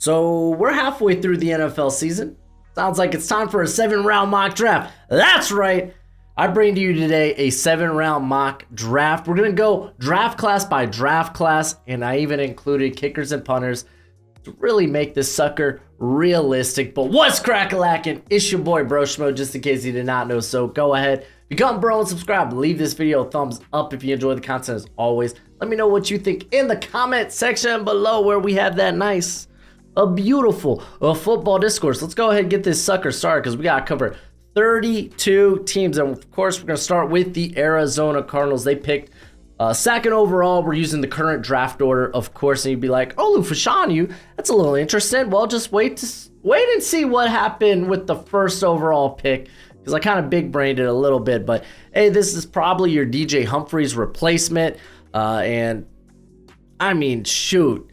So we're halfway through the NFL season. Sounds like it's time for a 7-round mock draft. That's right. I bring to you today a 7-round mock draft. We're going to go draft class by draft class, and I even included kickers and punters to really make this sucker realistic. But what's crack-a-lackin'? It's your boy Broshmo, just in case you did not know. So go ahead, become bro and subscribe. Leave this video a thumbs up if you enjoy the content as always. Let me know what you think in the comment section below where we have that nice, beautiful football discourse. Let's go ahead and get this sucker started because we got to cover 32 teams. And of course, we're going to start with the Arizona Cardinals. They picked second overall. We're using the current draft order, of course. And you'd be like, oh, Lufashanu, that's a little interesting. Well, just wait and see what happened with the first overall pick, because I kind of big-brained it a little bit. But hey, this is probably your DJ Humphries replacement. And I mean, shoot.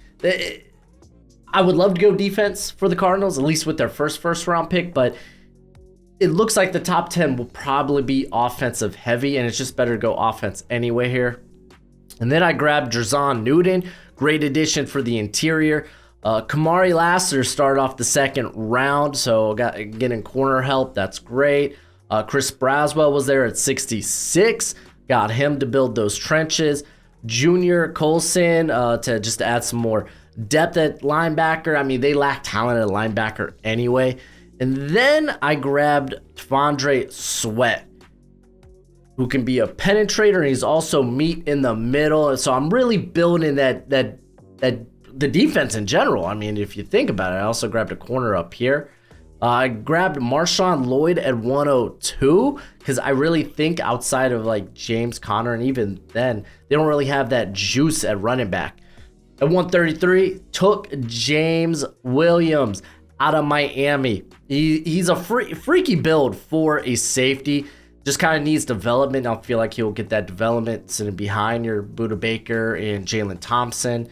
I would love to go defense for the Cardinals, at least with their first round pick, but it looks like the top 10 will probably be offensive heavy, and it's just better to go offense anyway here. And then I grabbed Jerzon Newton, great addition for the interior. Kamari Lassiter started off the second round, so getting corner help, that's great. Chris Braswell was there at 66, got him to build those trenches. Junior Colson to just add some more depth at linebacker. I mean, they lack talent at linebacker anyway. And then I grabbed T'Vondre Sweat, who can be a penetrator, and he's also meat in the middle. And so I'm really building that the defense in general. I mean, if you think about it, I also grabbed a corner up here. I grabbed Marshawn Lloyd at 102 because I really think outside of like James Conner, and even then, they don't really have that juice at running back. At 133, took James Williams out of Miami. He's a freaky build for a safety. Just kind of needs development. I feel like he'll get that development sitting behind your Buda Baker and Jalen Thompson.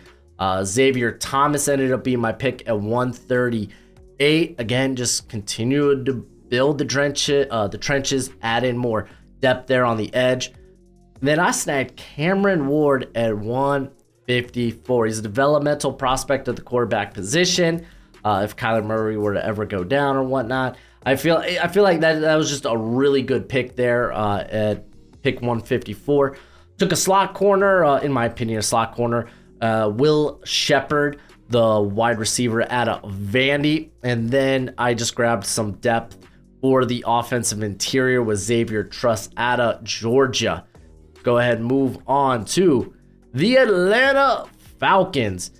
Xavier Thomas ended up being my pick at 138. Again, just continue to build the trenches, add in more depth there on the edge. And then I snagged Cameron Ward at 154. He's a developmental prospect at the quarterback position. If Kyler Murray were to ever go down or whatnot, I feel like that was just a really good pick there at pick 154. Took a slot corner, in my opinion, Will Shepard, the wide receiver out of Vandy, and then I just grabbed some depth for the offensive interior with Xavier Truss out of Georgia. Go ahead and move on to the Atlanta Falcons.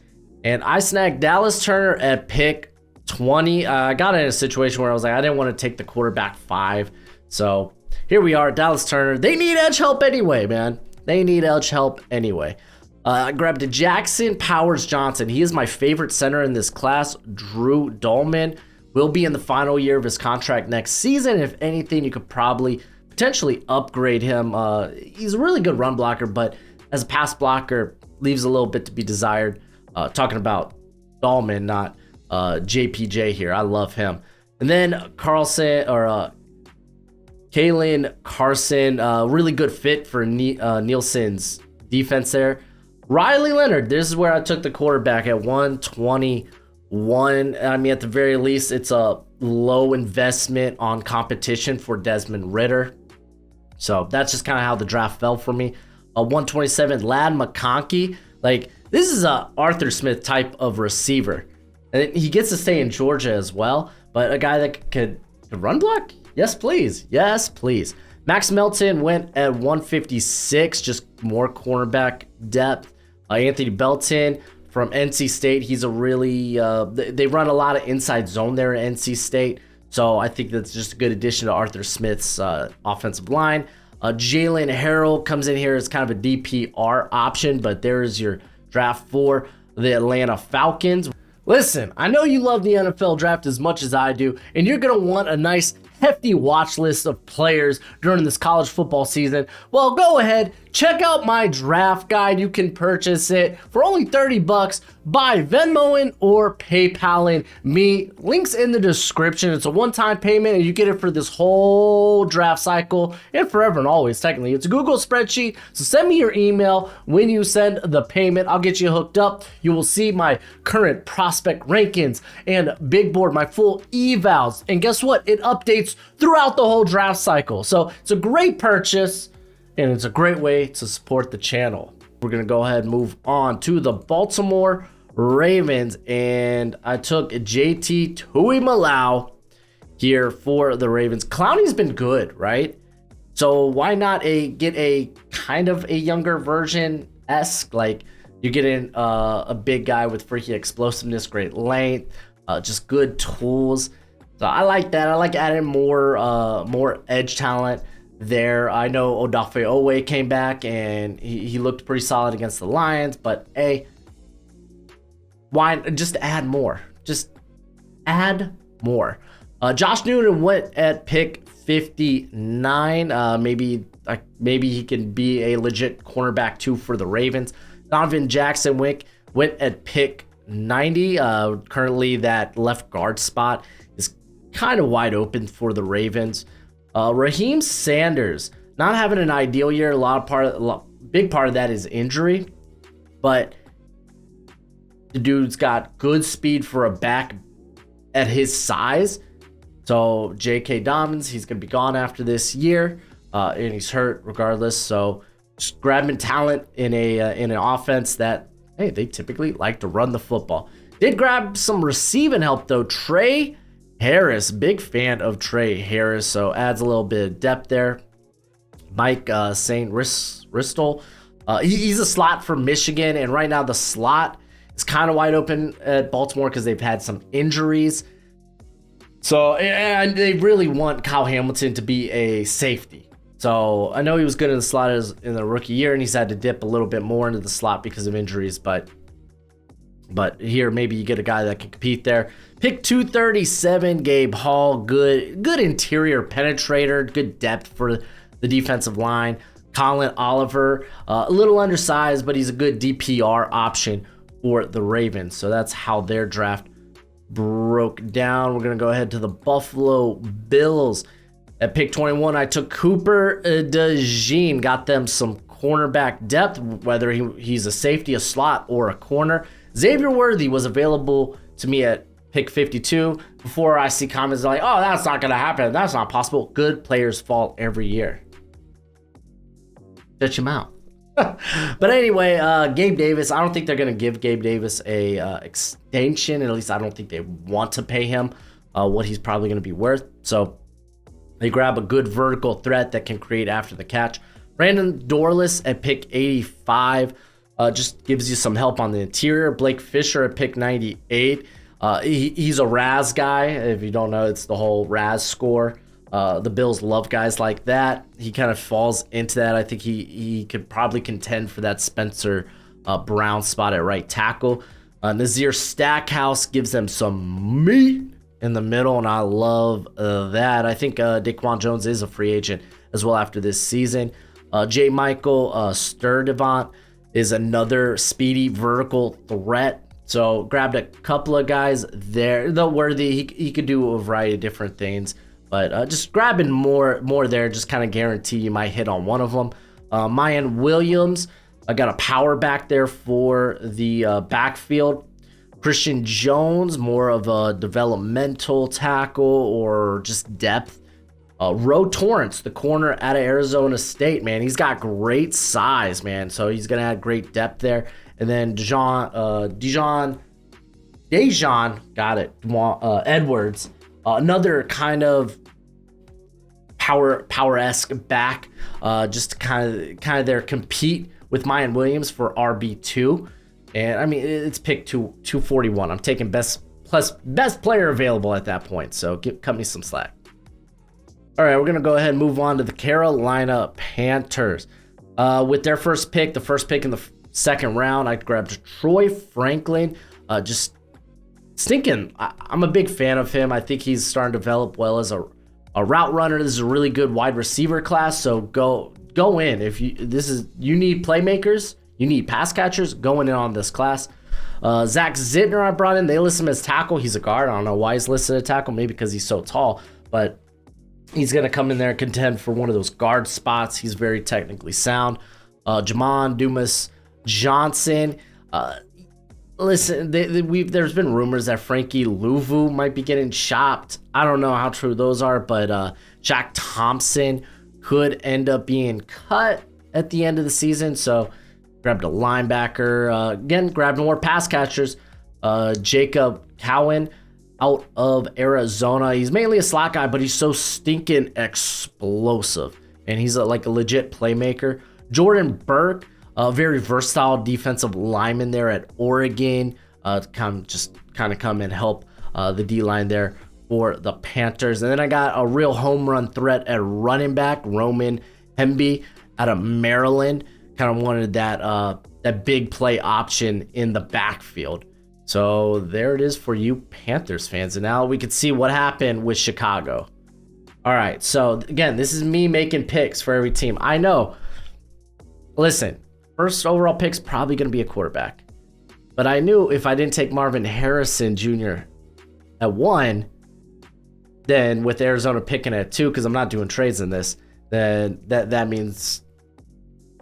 And I snagged Dallas Turner at pick 20. I got in a situation where I was like, I didn't want to take the quarterback 5. So here we are, Dallas Turner. They need edge help anyway, man. They need edge help anyway. I grabbed a Jackson Powers Johnson. He is my favorite center in this class. Drew Dolman will be in the final year of his contract next season. If anything, you could probably potentially upgrade him. He's a really good run blocker, but as a pass blocker, leaves a little bit to be desired. Talking about Dahlman, not JPJ here. I love him. And then Kalen Carson, really good fit for Nielsen's defense there. Riley Leonard, this is where I took the quarterback at 121. I mean, at the very least, it's a low investment on competition for Desmond Ridder. So that's just kind of how the draft fell for me. 127, Ladd McConkey. Like, this is a Arthur Smith type of receiver. And he gets to stay in Georgia as well. But a guy that could run block? Yes, please. Yes, please. Max Melton went at 156, just more cornerback depth. Anthony Belton from NC State. He's a really, they run a lot of inside zone there at NC State. So I think that's just a good addition to Arthur Smith's offensive line. Jalen Harrell comes in here as kind of a DPR option, but there's your draft for the Atlanta Falcons. Listen, I know you love the NFL draft as much as I do, and you're going to want a nice hefty watch list of players during this college football season, well, go ahead, check out my draft guide. You can purchase it for only 30 bucks by Venmoing or PayPaling me. Links in the description. It's a one-time payment and you get it for this whole draft cycle and forever and always. Technically, it's a Google spreadsheet. So send me your email when you send the payment. I'll get you hooked up. You will see my current prospect rankings and big board, my full evals. And guess what? It updates throughout the whole draft cycle. So it's a great purchase and it's a great way to support the channel. We're going to go ahead and move on to the Baltimore Ravens. And I took JT Tuimoloau here for the Ravens. Clowney's been good, right? So why not get a kind of a younger version-esque? Like you're getting a big guy with freaky explosiveness, great length, just good tools. So I like that. I like adding more edge talent there. I know Odafe Owe came back and he looked pretty solid against the Lions, but why just add more? Just add more. Josh Newton went at pick 59. Maybe he can be a legit cornerback too for the Ravens. Donovan Jackson went at pick 90. Currently that left guard spot is kind of wide open for the Ravens. Raheem Sanders not having an ideal year. Big part of that is injury, but the dude's got good speed for a back at his size. So J.K. Dobbins, he's going to be gone after this year, and he's hurt regardless. So just grabbing talent in an offense that, hey, they typically like to run the football. Did grab some receiving help though. Trey Harris, big fan of Trey Harris, so adds a little bit of depth there. Mike St. Ristol, he's a slot for Michigan, and right now the slot is kind of wide open at Baltimore because they've had some injuries. So, and they really want Kyle Hamilton to be a safety. So I know he was good in the slot in the rookie year, and he's had to dip a little bit more into the slot because of injuries, but here maybe you get a guy that can compete there. Pick 237, Gabe Hall, good interior penetrator, good depth for the defensive line. Colin Oliver, a little undersized, but he's a good DPR option for the Ravens. So that's how their draft broke down. We're going to go ahead to the Buffalo Bills. At pick 21, I took Cooper DeJean, got them some cornerback depth, whether he's a safety, a slot, or a corner. Xavier Worthy was available to me at pick 52 before I see comments like, oh, that's not going to happen. That's not possible. Good players fall every year. Shut your mouth. But anyway, Gabe Davis, I don't think they're going to give Gabe Davis a extension. At least I don't think they want to pay him what he's probably going to be worth. So they grab a good vertical threat that can create after the catch. Brandon Dorless at pick 85 just gives you some help on the interior. Blake Fisher at pick 98. He's a Raz guy. If you don't know, it's the whole Raz score. The Bills love guys like that. He kind of falls into that. I think he could probably contend for that Spencer Brown spot at right tackle. Nazir Stackhouse gives them some meat in the middle, and I love that. I think Daquan Jones is a free agent as well after this season. J. Michael Sturdivant is another speedy vertical threat. So grabbed a couple of guys there. The Worthy, he could do a variety of different things, but just grabbing more there, just kind of guarantee you might hit on one of them. Mayan Williams, I got a power back there for the backfield. Christian Jones, more of a developmental tackle or just depth. Ro Torrance, the corner out of Arizona State, man. He's got great size, man. So he's going to add great depth there. And then Dejon, got it, Edwards. Another kind of power-esque back. Just kind of there compete with Mayan Williams for RB2. And I mean, it's pick 241. I'm taking best player available at that point. So cut me some slack. All right, we're going to go ahead and move on to the Carolina Panthers. With their first pick, the first pick in the second round, I grabbed Troy Franklin. Just thinking, I'm a big fan of him. I think he's starting to develop well as a a route runner. This is a really good wide receiver class. So go in. If you need playmakers, you need pass catchers, going in on this class. Zach Zitner I brought in. They list him as tackle. He's a guard. I don't know why he's listed as tackle. Maybe because he's so tall, but he's going to come in there and contend for one of those guard spots. He's very technically sound. Jamon Dumas Johnson. Listen, there's been rumors that Frankie Louvu might be getting chopped. I don't know how true those are, but Jack Thompson could end up being cut at the end of the season. So grabbed a linebacker. Again, grabbed more pass catchers. Jacob Cowan out of Arizona. He's mainly a slot guy, but he's so stinking explosive. And he's like a legit playmaker. Jordan Burke, a very versatile defensive lineman there at Oregon. Come and help the D-line there for the Panthers. And then I got a real home run threat at running back, Roman Hemby out of Maryland. Kind of wanted that big play option in the backfield. So there it is for you Panthers fans. And now we can see what happened with Chicago. All right, so again, this is me making picks for every team. I know. Listen, first overall pick's probably going to be a quarterback. But I knew if I didn't take Marvin Harrison Jr. at 1, then with Arizona picking at 2, because I'm not doing trades in this, then that means,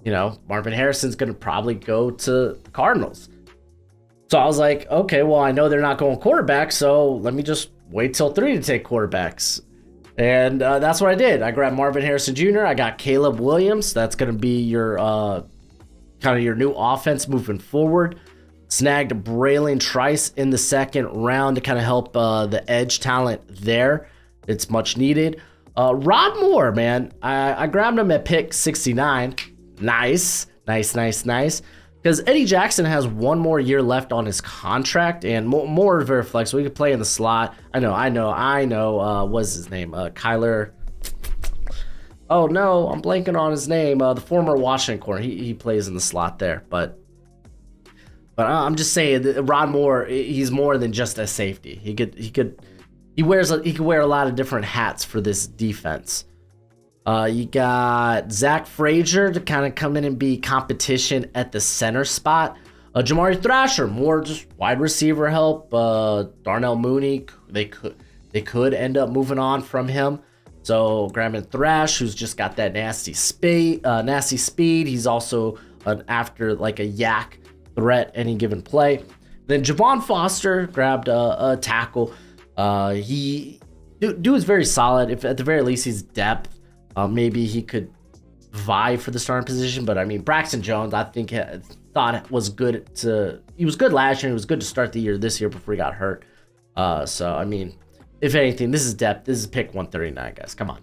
Marvin Harrison's going to probably go to the Cardinals. So I was like, okay, well, I know they're not going quarterback, so let me just wait till 3 to take quarterbacks. And that's what I did. I grabbed Marvin Harrison Jr. I got Caleb Williams. That's going to be your kind of your new offense moving forward. Snagged Braylon Trice in the second round to kind of help the edge talent there. It's much needed. Rod Moore, man. I grabbed him at pick 69. Nice. Because Eddie Jackson has 1 more year left on his contract, and Moore is very flexible. He could play in the slot. I know. What's his name? Kyler. Oh no, I'm blanking on his name. The former Washington corner. He plays in the slot there, but I'm just saying that Rod Moore, he's more than just a safety. He could wear a lot of different hats for this defense. You got Zach Frazier to kind of come in and be competition at the center spot. Jamari Thrasher, more just wide receiver help. Darnell Mooney, they could end up moving on from him. So grabbing Thrash, who's just got that nasty speed. He's also after like a yak threat any given play. Then Javon Foster grabbed a tackle. He is very solid. If at the very least he's depth. Maybe he could vie for the starting position, but I mean, Braxton Jones, I think thought it was good he was good last year. He was good to start the year this year before he got hurt. So I mean, if anything, this is depth. This is pick 139, guys. Come on.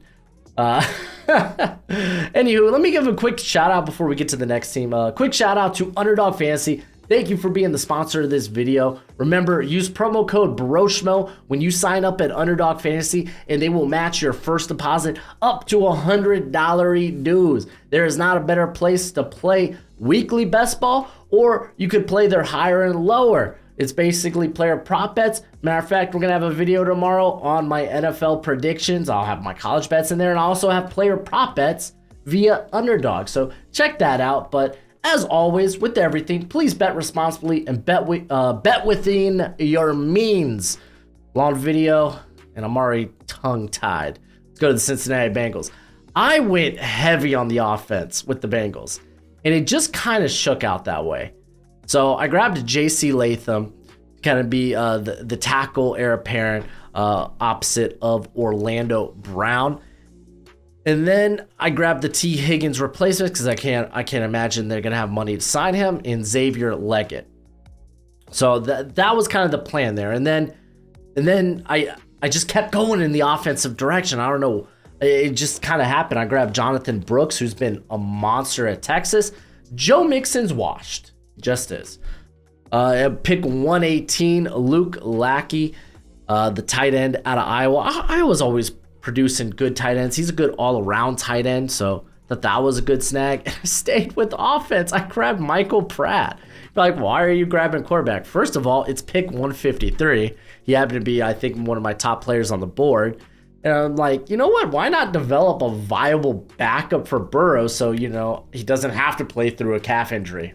Anywho, let me give a quick shout out before we get to the next team. Quick shout out to Underdog Fantasy. Thank you for being the sponsor of this video. Remember, use promo code Broshmo when you sign up at Underdog Fantasy, and they will match your first deposit up to $100 dues. There is not a better place to play weekly best ball, or you could play their higher and lower. It's basically player prop bets. Matter of fact, we're going to have a video tomorrow on my NFL predictions. I'll have my college bets in there, and I also have player prop bets via Underdog. So check that out. But as always, with everything, please bet responsibly and bet within your means. Long video, and I'm already tongue-tied. Let's go to the Cincinnati Bengals. I went heavy on the offense with the Bengals, and it just kind of shook out that way. So I grabbed J.C. Latham to kind of be the tackle heir apparent opposite of Orlando Brown. And then I grabbed the T. Higgins replacement because I can't imagine they're gonna have money to sign him in Xavier Leggett. So that was kind of the plan there. And then I just kept going in the offensive direction. I don't know, it just kind of happened. I grabbed Jonathan Brooks, who's been a monster at Texas. Joe Mixon's washed, just is. Pick 118, Luke Lackey, the tight end out of Iowa. Iowa's always producing good tight ends. He's a good all-around tight end, so that was a good snag. And I stayed with offense. I grabbed Michael Pratt. You're like, why are you grabbing quarterback? First of all, it's pick 153. He happened to be, I think, one of my top players on the board. And I'm like, you know what? Why not develop a viable backup for Burrow so, he doesn't have to play through a calf injury?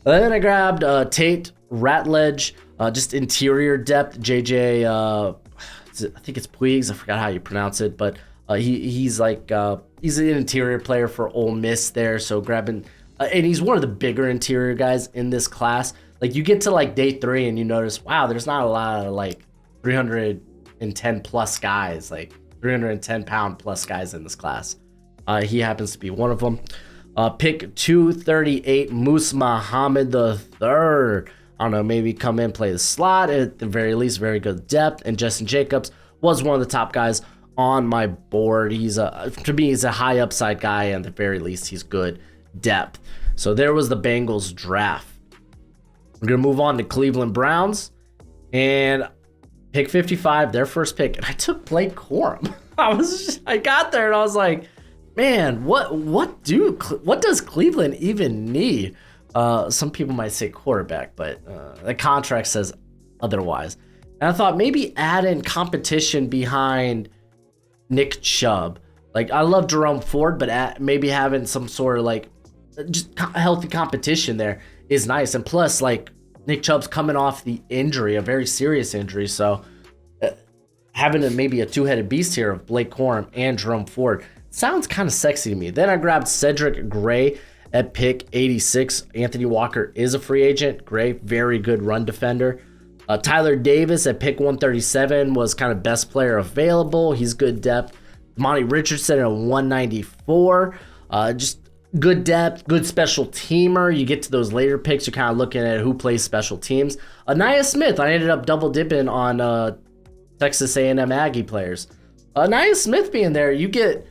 Then I grabbed Tate, Ratledge, just interior depth. JJ, I think it's Puigs. I forgot how you pronounce it, but he's he's an interior player for Ole Miss there. So grabbing, and he's one of the bigger interior guys in this class. Like you get to day 3 and you notice, wow, there's not a lot of 310 plus guys, 310 pound plus guys in this class. He happens to be one of them. Pick 238, Moose Muhammad III. I don't know, maybe come in, play the slot at the very least, very good depth. And Justin Jacobs was one of the top guys on my board. To me, he's a high upside guy, and at the very least, he's good depth. So there was the Bengals draft. We're gonna move on to Cleveland Browns, and pick 55, their first pick, and I took Blake Corum. I got there and I was like, man, what does Cleveland even need? Some people might say quarterback, but the contract says otherwise. And I thought maybe add in competition behind Nick Chubb. I love Jerome Ford, but maybe having some sort of just healthy competition there is nice. And plus, Nick Chubb's coming off the injury, a very serious injury. So having maybe a two-headed beast here of Blake Corum and Jerome Ford sounds kind of sexy to me. Then I grabbed Cedric Gray at pick 86. Anthony Walker is a free agent. Gray, very good run defender. Tyler Davis at pick 137 was kind of best player available. He's good depth. Monty Richardson at 194. Just good depth, good special teamer. You get to those later picks, you're kind of looking at who plays special teams. Nia Smith, I ended up double dipping on Texas A&M Aggie players. Nia Smith being there, you get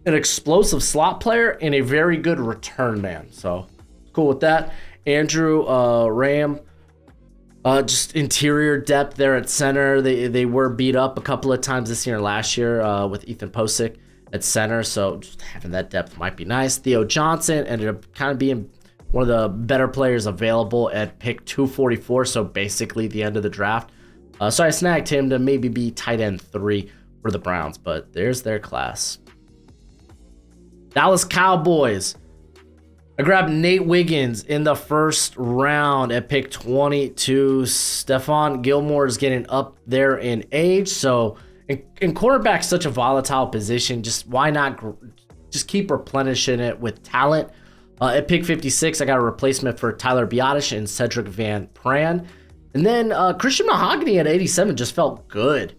an explosive slot player and a very good return man. So cool with that. Andrew Ram, just interior depth there at center. They were beat up a couple of times this year and last year with Ethan Posick at center. So just having that depth might be nice. Theo Johnson ended up kind of being one of the better players available at pick 244. So basically the end of the draft. So I snagged him to maybe be tight end 3 for the Browns, but there's their class. Dallas Cowboys. I grabbed Nate Wiggins in the first round at pick 22. Stephon Gilmore is getting up there in age. So, and quarterback's such a volatile position. Just why not just keep replenishing it with talent? At pick 56, I got a replacement for Tyler Biadasz and Cedric Van Pran. And then Christian Mahogany at 87 just felt good.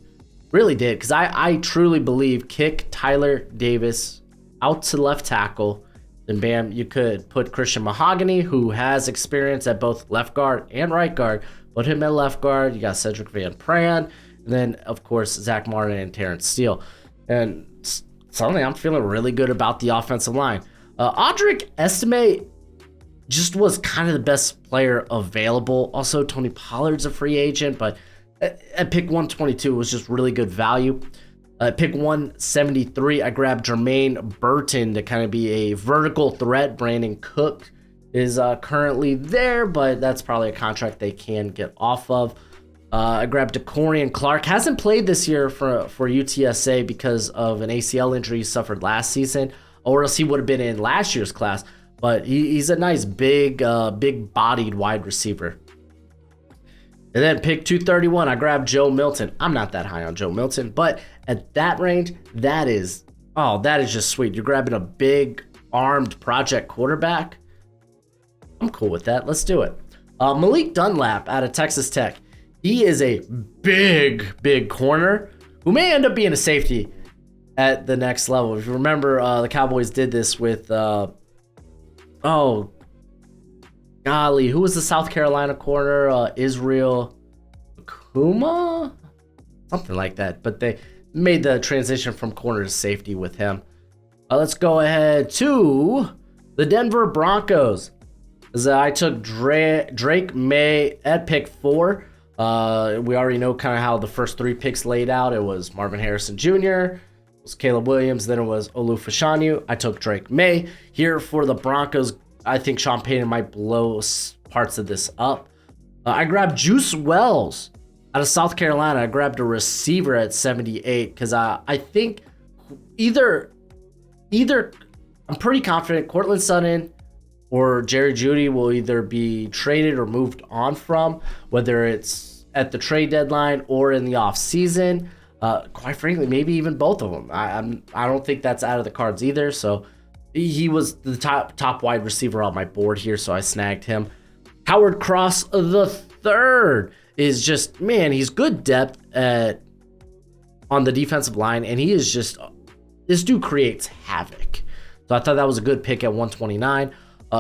Really did. Because I truly believe kick Tyler Davis out to left tackle, then bam, you could put Christian Mahogany, who has experience at both left guard and right guard, put him at left guard. You got Cedric Van Pran, and then of course Zach Martin and Terrence Steele. And suddenly I'm feeling really good about the offensive line. Audric Estime just was kind of the best player available. Also, Tony Pollard's a free agent, but at pick 122 was just really good value. Pick 173, I grabbed Jermaine Burton to kind of be a vertical threat. Brandon Cook is currently there, but that's probably a contract they can get off of. I grabbed DeCorian Clark. Hasn't played this year for UTSA because of an ACL injury he suffered last season, or else he would have been in last year's class. But he's a nice big-bodied wide receiver. And then pick 231, I grabbed Joe Milton. I'm not that high on Joe Milton, but at that range, that is just sweet. You're grabbing a big armed project quarterback. I'm cool with that. Let's do it. Malik Dunlap out of Texas Tech. He is a big corner who may end up being a safety at the next level. If you remember, the Cowboys did this with, who was the South Carolina corner? Israel Akuma? Something like that. But they made the transition from corner to safety with him. Let's go ahead to the Denver Broncos. I took Drake May at pick 4. We already know kind of how the first 3 picks laid out. It was Marvin Harrison Jr., it was Caleb Williams, then it was Olu Fashanu. I took Drake May. Here for the Broncos, I think Sean Payton might blow parts of this up. I grabbed Juice Wells Out of South Carolina, I grabbed a receiver at 78 because I think either I'm pretty confident Cortland Sutton or Jerry Jeudy will either be traded or moved on from, whether it's at the trade deadline or in the off season. Quite frankly, maybe even both of them. I don't think that's out of the cards either. So he was the top wide receiver on my board here, so I snagged him. Howard Cross the third is just, man, he's good depth on the defensive line, and he is just, this dude creates havoc. So I thought that was a good pick at 129.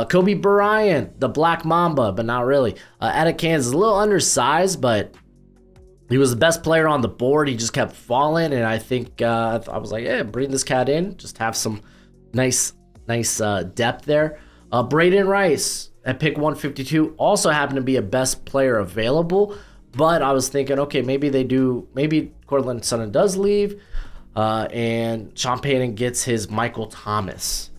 Kobe Bryant, the Black Mamba, but not really. Out of Kansas, a little undersized, but he was the best player on the board. He just kept falling, and I think I was like, yeah, bring this cat in, just have some nice depth there. Braden Rice at pick 152 also happened to be a best player available, but I was thinking, okay, maybe Cortland Sutton does leave, and Sean Payton gets his Michael Thomas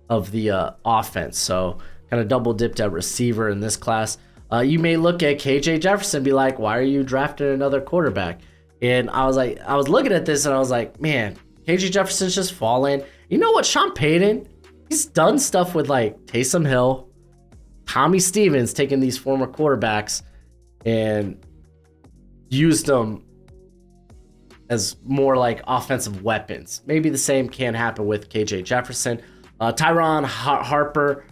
of the offense. So kind of double dipped at receiver in this class. You may look at KJ Jefferson and be like, why are you drafting another quarterback? And I was looking at this and I was like, man, KJ Jefferson's just falling. You know what? Sean Payton, he's done stuff with like Taysom Hill, Tommy Stevens, taking these former quarterbacks and used them as more like offensive weapons. Maybe the same can happen with KJ Jefferson. Tyron Hopper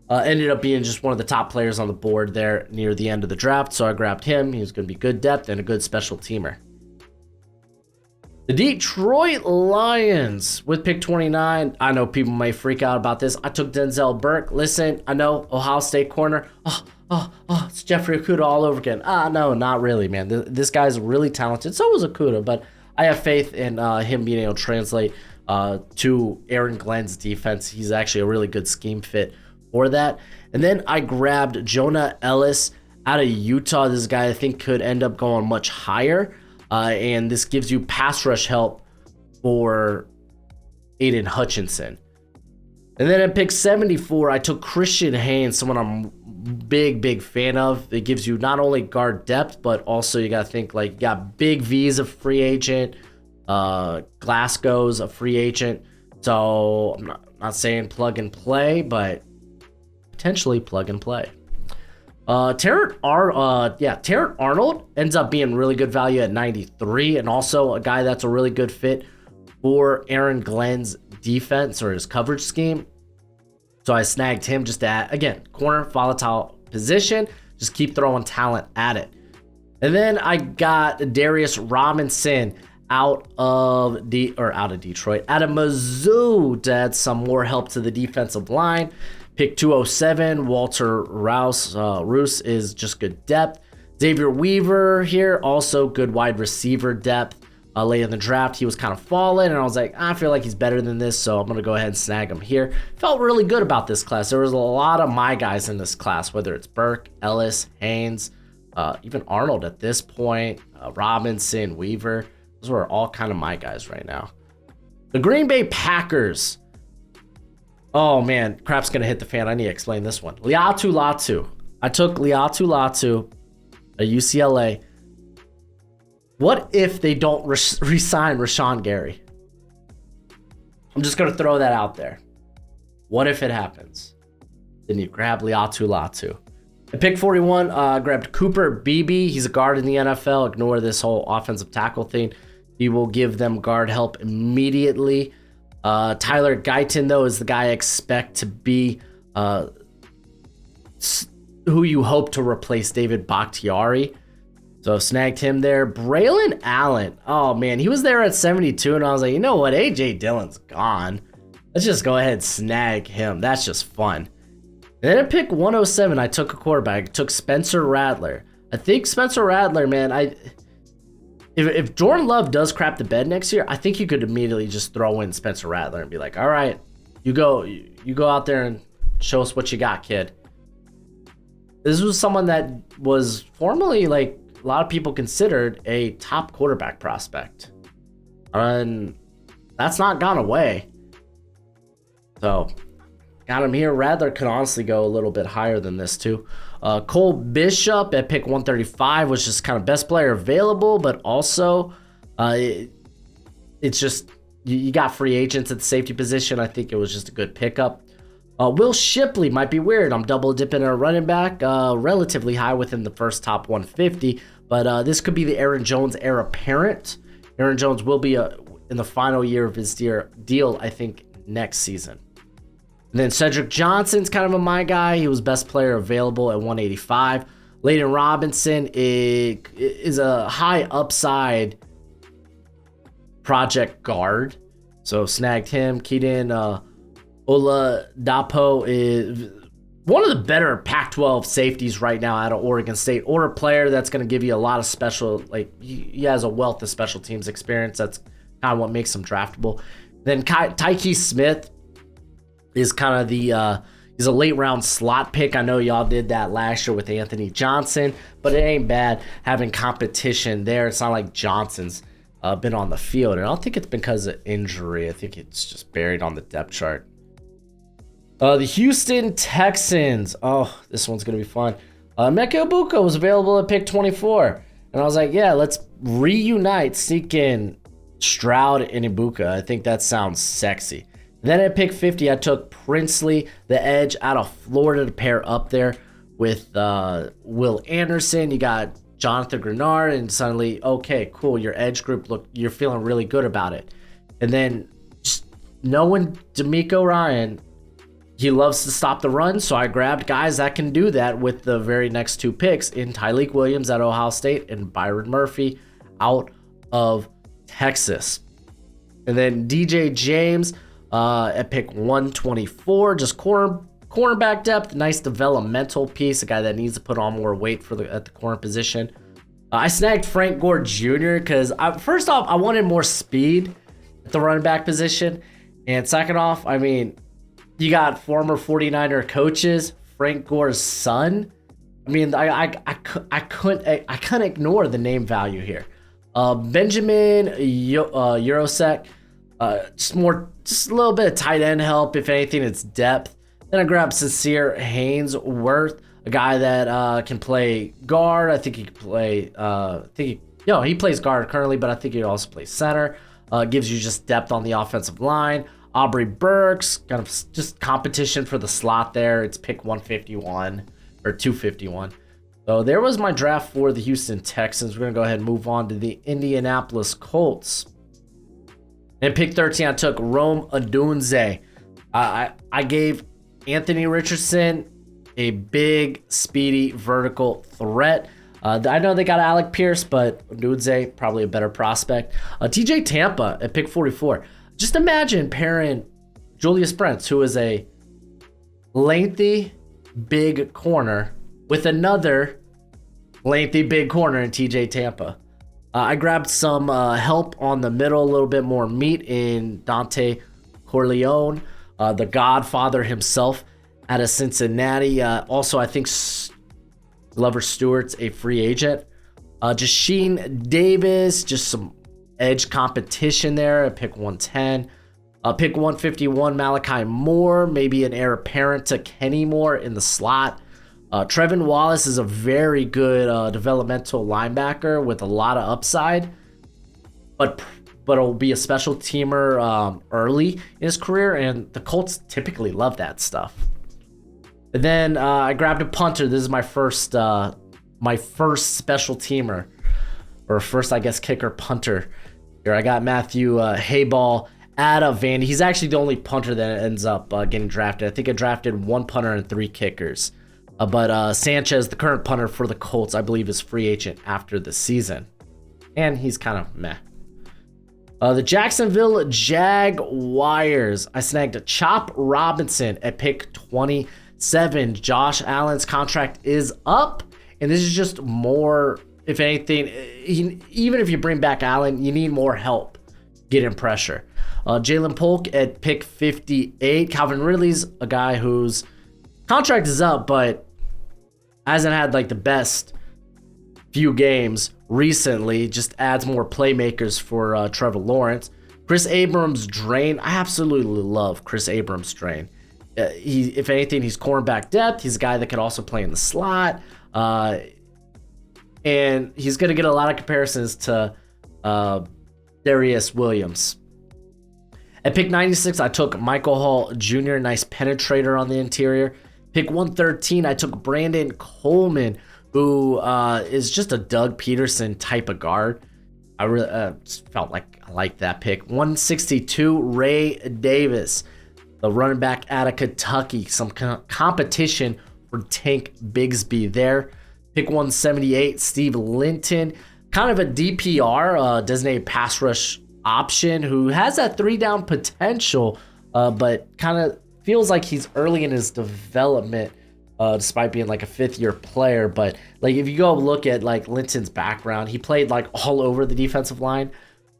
ended up being just one of the top players on the board there near the end of the draft, so I grabbed him. He was going to be good depth and a good special teamer. The Detroit Lions with pick 29. I know people may freak out about this. I took Denzel Burke. Listen, I know Ohio State corner. It's Jeffrey Okudah all over again. No, not really, man. This guy's really talented. So was Okudah, but I have faith in him being able to translate to Aaron Glenn's defense. He's actually a really good scheme fit for that. And then I grabbed Jonah Ellis out of Utah. This guy I think could end up going much higher. And this gives you pass rush help for Aiden Hutchinson. And then at pick 74, I took Christian Haynes, someone I'm big fan of. It gives you not only guard depth, but also you got to think like you got Big V's a free agent, Glasgow's a free agent. So I'm not saying plug and play, but potentially plug and play. Terrence Arnold ends up being really good value at 93, and also a guy that's a really good fit for Aaron Glenn's defense or his coverage scheme. So I snagged him just at, again, corner, volatile position. Just keep throwing talent at it. And then I got Darius Robinson out of Detroit, out of Mizzou to add some more help to the defensive line. Pick 207, Walter Roos is just good depth. Xavier Weaver here, also good wide receiver depth. Late in the draft, he was kind of falling, and I was like, I feel like he's better than this, so I'm going to go ahead and snag him here. Felt really good about this class. There was a lot of my guys in this class, whether it's Burke, Ellis, Haynes, even Arnold at this point, Robinson, Weaver. Those were all kind of my guys right now. The Green Bay Packers. Oh, man, crap's going to hit the fan. I need to explain this one. Liatu Latu. I took Liatu Latu at UCLA. What if they don't re-sign Rashawn Gary? I'm just going to throw that out there. What if it happens? Then you grab Liatu Latu. At pick 41, grabbed Cooper Beebe. He's a guard in the NFL. Ignore this whole offensive tackle thing. He will give them guard help immediately. Tyler Guyton, though, is the guy I expect to be who you hope to replace David Bakhtiari. So snagged him there. Braylon Allen. Oh, man, he was there at 72, and I was like, you know what? A.J. Dillon's gone. Let's just go ahead and snag him. That's just fun. And then at pick 107, I took a quarterback. I took Spencer Rattler. I think Spencer Rattler, man, if Jordan Love does crap the bed next year, I think you could immediately just throw in Spencer Rattler and be like, all right, you go out there and show us what you got, kid. This was someone that was formerly, like, a lot of people considered a top quarterback prospect. And that's not gone away. So, got him here. Rattler could honestly go a little bit higher than this, too. Cole Bishop at pick 135 was just kind of best player available, but also it's just you got free agents at the safety position. I think it was just a good pickup. Will Shipley might be weird. I'm double dipping a running back, relatively high within the first top 150, but this could be the Aaron Jones heir apparent. Aaron Jones will be in the final year of his deal, I think, next season. And then Cedric Johnson's kind of a my guy. He was best player available at 185. Layden Robinson is a high upside project guard, so snagged him. Keaton Oladapo is one of the better Pac-12 safeties right now out of Oregon State, or a player that's going to give you a lot of special, like he has a wealth of special teams experience. That's kind of what makes him draftable. Then Tyke Smith is kind of the he's a late round slot pick. I know y'all did that last year with Anthony Johnson, but it ain't bad having competition there. It's not like Johnson's been on the field, and I don't think it's because of injury. I think it's just buried on the depth chart. The Houston Texans. Oh, this one's going to be fun. Emeka Egbuka was available at pick 24. And I was like, yeah, let's reunite Seekin, Stroud, and Egbuka. I think that sounds sexy. Then at pick 50, I took Princely, the edge out of Florida, to pair up there with Will Anderson. You got Jonathan Grenard, and suddenly, okay, cool. Your edge group, look, you're feeling really good about it. And then just knowing D'Amico Ryan, he loves to stop the run, so I grabbed guys that can do that with the very next two picks in Tyleik Williams at Ohio State and Byron Murphy out of Texas. And then DJ James at pick 124, just cornerback depth, nice developmental piece, a guy that needs to put on more weight at the corner position. I snagged Frank Gore Jr. because first off, I wanted more speed at the running back position, and second off, I mean, you got former 49er coaches, Frank Gore's son. I mean, I couldn't ignore the name value here. Benjamin Eurosek, just a little bit of tight end help. If anything, it's depth. Then I grabbed Sincere Haynesworth, a guy that can play guard. I think he can play. He plays guard currently, but I think he also plays center. Gives you just depth on the offensive line. Aubrey Burks, kind of just competition for the slot there. It's pick 151 or 251. So there was my draft for the Houston Texans. We're going to go ahead and move on to the Indianapolis Colts. And pick 13, I took Rome Odunze. I gave Anthony Richardson a big, speedy, vertical threat. I know they got Alec Pierce, but Odunze, probably a better prospect. TJ Tampa at pick 44. Just imagine pairing Julius Brents, who is a lengthy, big corner, with another lengthy, big corner in TJ Tampa. I grabbed some help on the middle, a little bit more meat in Dante Corleone, the Godfather himself out of Cincinnati. Also, I think Glover Stewart's a free agent. Jasheen Davis, just some edge competition there at pick 110. Pick 151, Malachi Moore, maybe an heir apparent to Kenny Moore in the slot. Trevin Wallace is a very good developmental linebacker with a lot of upside, but it'll be a special teamer early in his career, and the Colts typically love that stuff. And then I grabbed a punter. This is my first special teamer, or first, I guess, kicker punter. Here I got Matthew Hayball out of Vandy. He's actually the only punter that ends up getting drafted. I think I drafted one punter and three kickers. But Sanchez, the current punter for the Colts, I believe is free agent after the season. And he's kind of meh. The Jacksonville Jaguars. I snagged a Chop Robinson at pick 27. Josh Allen's contract is up. And this is just more, if anything, even if you bring back Allen, you need more help getting pressure. Jalen Polk at pick 58. Calvin Ridley's a guy whose contract is up, but hasn't had like the best few games recently. Just adds more playmakers for Trevor Lawrence. Chris Abrams Drain. I absolutely love Chris Abrams Drain. If anything, he's cornerback depth. He's a guy that could also play in the slot. And he's going to get a lot of comparisons to Darius Williams. At pick 96, I took Michael Hall Jr., nice penetrator on the interior. Pick 113, I took Brandon Coleman, who is just a Doug Peterson type of guard. I really felt like I liked that pick. 162, Ray Davis, the running back out of Kentucky. Some competition for Tank Bigsby there. Pick 178, Steve Linton, kind of a DPR, designated pass rush option, who has that 3-down potential, but kind of feels like he's early in his development, despite being like a 5th-year player. But like if you go look at like Linton's background, he played like all over the defensive line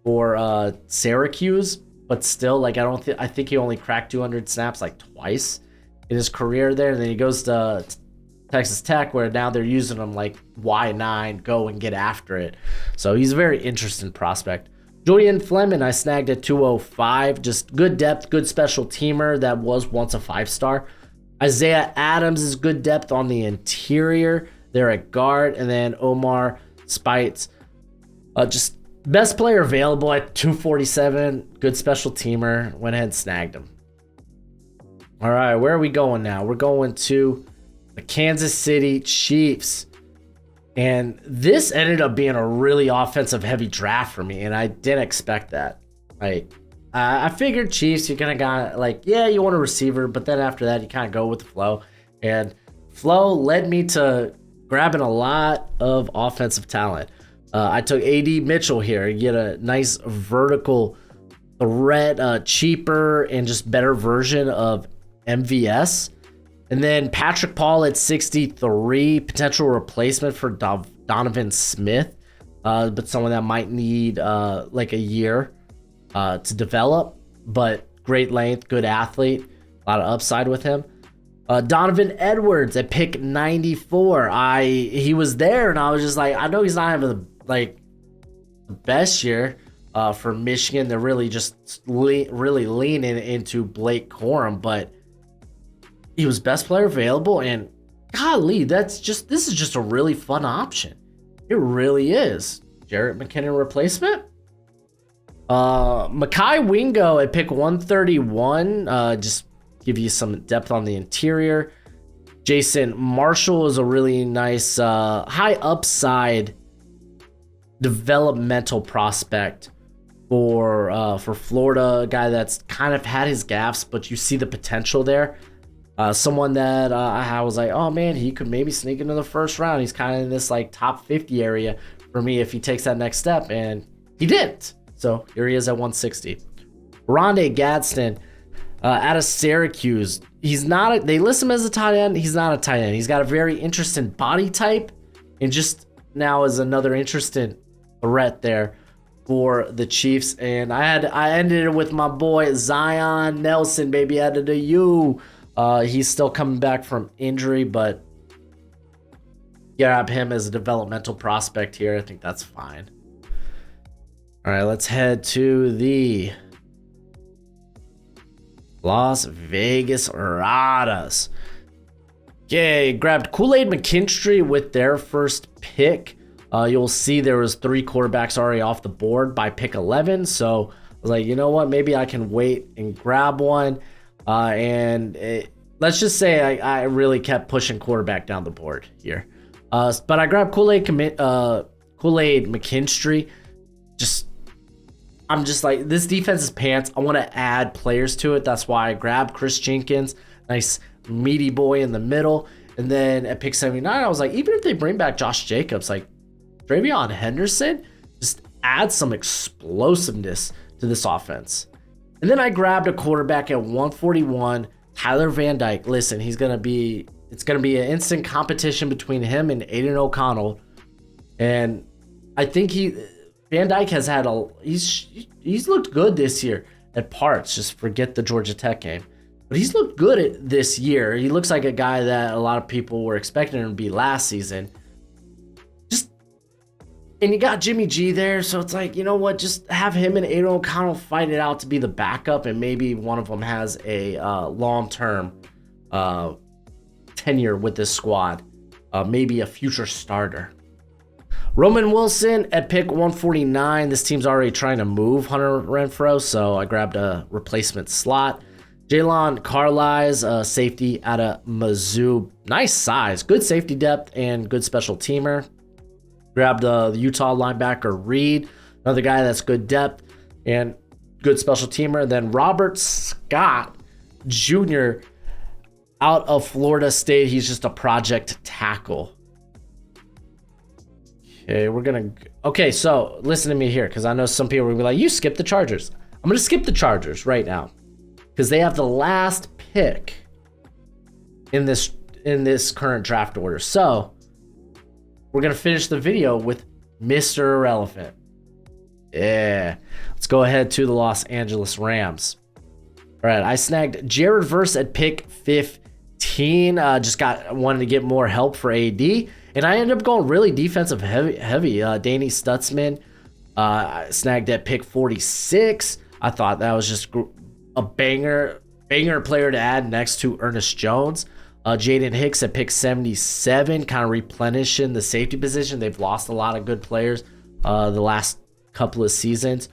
for Syracuse, but still, like I think he only cracked 200 snaps like twice in his career there. And then he goes to Texas Tech, where now they're using him like Y9, go and get after it. So he's a very interesting prospect. Julian Fleming, I snagged at 205. Just good depth, good special teamer that was once a 5-star. Isaiah Adams is good depth on the interior there at guard. And then Omar Spites, just best player available at 247. Good special teamer. Went ahead and snagged him. All right, where are we going now? We're going to the Kansas City Chiefs. And this ended up being a really offensive heavy draft for me, and I didn't expect that. Like, I figured Chiefs, you're gonna got like, yeah, you want a receiver, but then after that, you kind of go with the flow. And flow led me to grabbing a lot of offensive talent. I took AD Mitchell here. You get a nice vertical threat, cheaper and just better version of MVS. And then Patrick Paul at 63, potential replacement for Donovan Smith, but someone that might need like a year to develop, but great length, good athlete, a lot of upside with him. Donovan Edwards at pick 94. He was there, and I was just like, I know he's not having the best year for Michigan. They're really just really leaning into Blake Corum, but he was best player available, and golly, this is just a really fun option. It really is. Jarrett McKinnon replacement. Mekhi Wingo at pick 131. Just give you some depth on the interior. Jason Marshall is a really nice high upside developmental prospect for Florida. A guy that's kind of had his gaffes, but you see the potential there. Someone that I was like, oh man, he could maybe sneak into the first round. He's kind of in this like top 50 area for me if he takes that next step, and he didn't. So here he is at 160. Rondé Gadsden out of Syracuse. They list him as a tight end. He's not a tight end. He's got a very interesting body type, and just now is another interesting threat there for the Chiefs. And I ended it with my boy Zion Nelson, baby, added to you. He's still coming back from injury, but grab him as a developmental prospect here. I think that's fine. All right, let's head to the Las Vegas Raiders. Okay, grabbed Kool-Aid McKinstry with their first pick. You'll see there was 3 quarterbacks already off the board by pick 11. So I was like, you know what? Maybe I can wait and grab one. Let's just say I really kept pushing quarterback down the board here. But I grabbed Kool-Aid McKinstry. I'm just like, this defense is pants. I want to add players to it. That's why I grabbed Chris Jenkins, nice meaty boy in the middle. And then at pick 79, I was like, even if they bring back Josh Jacobs, like Travion Henderson, just add some explosiveness to this offense. And then I grabbed a quarterback at 141, Tyler Van Dyke. Listen, it's going to be an instant competition between him and Aiden O'Connell. And I think Van Dyke has had he's looked good this year at parts. Just forget the Georgia Tech game. But he's looked good this year. He looks like a guy that a lot of people were expecting him to be last season. Just And you got Jimmy G there, so it's like, you know what? Just have him and Aiden O'Connell fight it out to be the backup, and maybe one of them has a long-term tenure with this squad, maybe a future starter. Roman Wilson at pick 149. This team's already trying to move Hunter Renfrow, so I grabbed a replacement slot. Jalen Carlisle, safety out of Mizzou. Nice size, good safety depth, and good special teamer. Grabbed the Utah linebacker Reed, another guy that's good depth and good special teamer. Then Robert Scott Jr. out of Florida State. He's just a project tackle. Okay, so listen to me here, because I know some people will be like, you skipped the Chargers. I'm going to skip the Chargers right now because they have the last pick in this current draft order. So we're going to finish the video with Mr. Irrelevant. Yeah. Let's go ahead to the Los Angeles Rams. All right, I snagged Jared Verse at pick 15. Wanted to get more help for AD. And I ended up going really defensive heavy. Danny Stutzman snagged at pick 46. I thought that was just a banger player to add next to Ernest Jones. Jaden Hicks at pick 77, kind of replenishing the safety position. They've lost a lot of good players the last couple of seasons.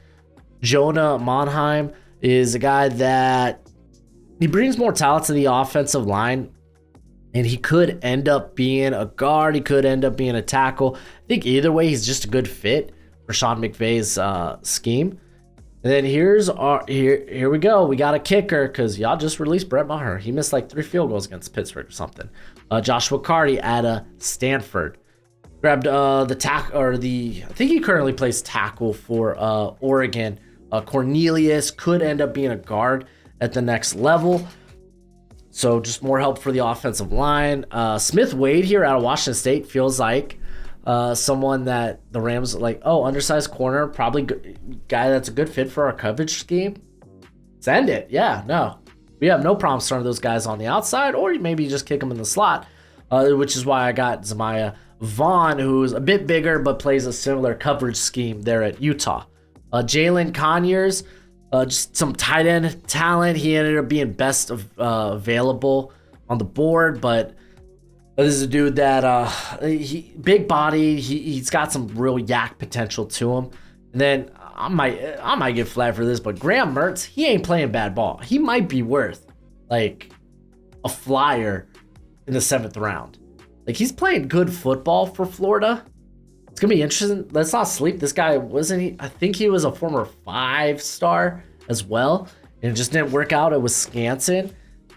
Jonah Monheim is a guy that he brings more talent to the offensive line. And he could end up being a guard. He could end up being a tackle. I think either way, he's just a good fit for Sean McVay's scheme. And then here we go. We got a kicker because y'all just released Brett Maher. He missed like 3 field goals against Pittsburgh or something. Joshua Carty out of Stanford. Grabbed I think he currently plays tackle for Oregon. Cornelius could end up being a guard at the next level. So just more help for the offensive line. Smith Wade here out of Washington State feels like someone that the Rams like, undersized corner, probably guy that's a good fit for our coverage scheme. Send it. Yeah, no. We have no problem starting those guys on the outside, or maybe just kick them in the slot, which is why I got Zamiah Vaughn, who's a bit bigger but plays a similar coverage scheme there at Utah. Jalen Conyers, just some tight end talent. He ended up being best available on the board, but this is a dude that big body. He's got some real yak potential to him. And then I might get flagged for this, but Graham Mertz, he ain't playing bad ball. He might be worth like a flyer in the 7th round. Like, he's playing good football for Florida. It's gonna be interesting. Let's not sleep. This guy I think he was a former 5-star as well, and it just didn't work out. It was Wisconsin.